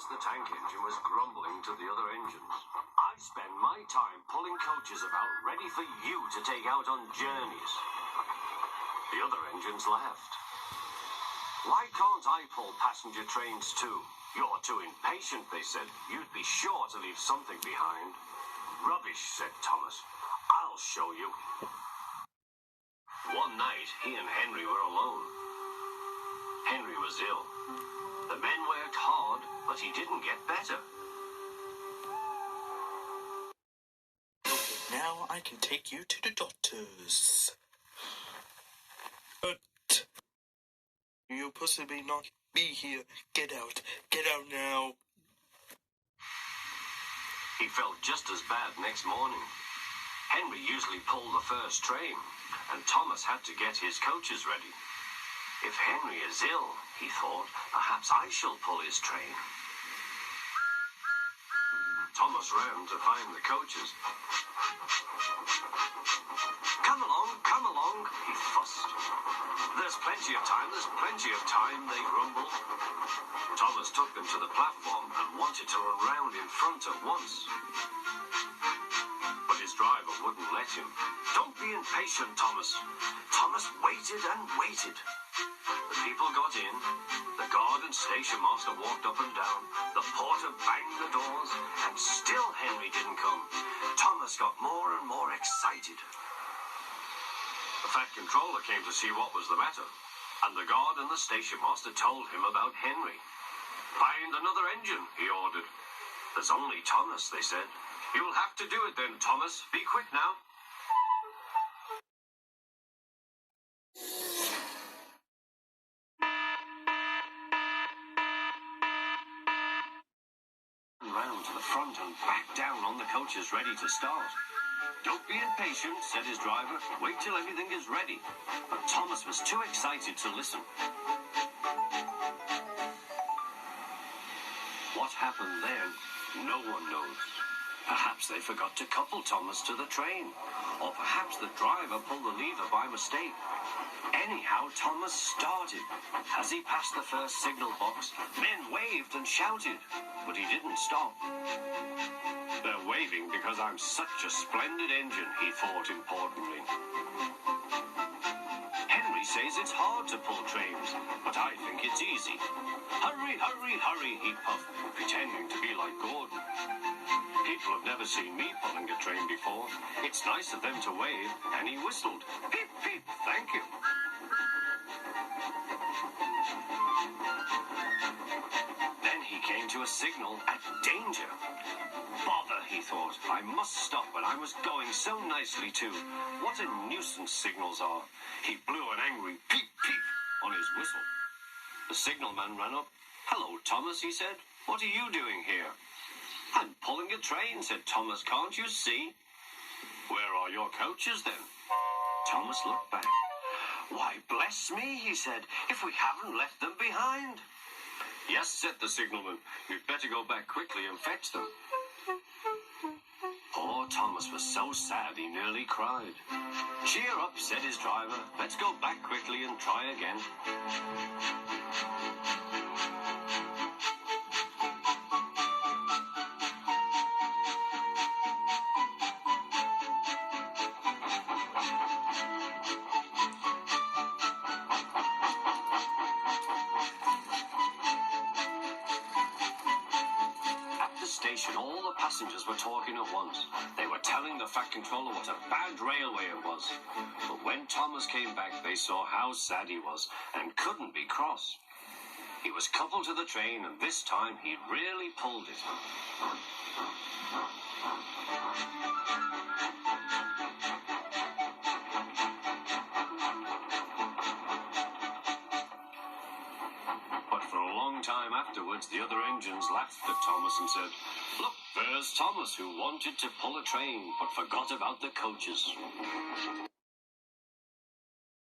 Thomas the Tank Engine was grumbling to the other engines. I spend my time pulling coaches about ready for you to take out on journeys. The other engines laughed. Why can't I pull passenger trains too? You're too impatient, they said. You'd be sure to leave something behind. Rubbish, said Thomas. I'll show you. One night, he and Henry were alone. Henry was ill. The men worked hard, but he didn't get better. Okay, now I can take you to the doctors. But you possibly not be here. Get out. Get out now. He felt just as bad next morning. Henry usually pulled the first train, and Thomas had to get his coaches ready. If Henry is ill, he thought, perhaps I shall pull his train. Thomas ran to find the coaches. Come along, he fussed. There's plenty of time, they grumbled. Thomas took them to the platform and wanted to run round in front at once. But his driver wouldn't let him. Don't be impatient, Thomas. Thomas waited and waited. The people got in. The guard and station master walked up and down. The porter banged the doors, and still Henry didn't come. Thomas got more and more excited. The Fat Controller came to see what was the matter, and the guard and the station master told him about Henry. Find another engine, he ordered. There's only Thomas, they said. You'll have to do it then, Thomas. Be quick now. Round to the front and back down on the coaches ready to start. Don't be impatient, said his driver. Wait till everything is ready. But Thomas was too excited to listen. What happened then, no one knows. Perhaps they forgot to couple Thomas to the train. Or perhaps the driver pulled the lever by mistake. Anyhow, Thomas started. As he passed the first signal box, men waved and shouted. But he didn't stop. They're waving because I'm such a splendid engine, he thought importantly. Henry says it's hard to pull trains, but I think it's easy. Hurry, hurry, hurry, he puffed, pretending to be like Gordon. People have never seen me pulling a train before. It's nice of them to wave, and he whistled. Peep, peep, thank you. Then he came to a signal at danger. Bother, he thought. I must stop, but I was going so nicely too. What a nuisance signals are. He blew an angry peep, peep on his whistle. The signalman ran up. Hello, Thomas, he said. What are you doing here? I'm pulling a train, said Thomas. Can't you see? Where are your coaches, then? Thomas looked back. Why, bless me, he said, if we haven't left them behind. Yes, said the signalman. You'd better go back quickly and fetch them. Poor Thomas was so sad he nearly cried. Cheer up, said his driver. Let's go back quickly and try again. Station, all the passengers were talking at once. They were telling the Fat Controller what a bad railway it was. But when Thomas came back, they saw how sad he was and couldn't be cross. He was coupled to the train, and this time he really pulled it. But for a long time afterwards, the other engines laughed at Thomas and said, Look, there's Thomas who wanted to pull a train but forgot about the coaches.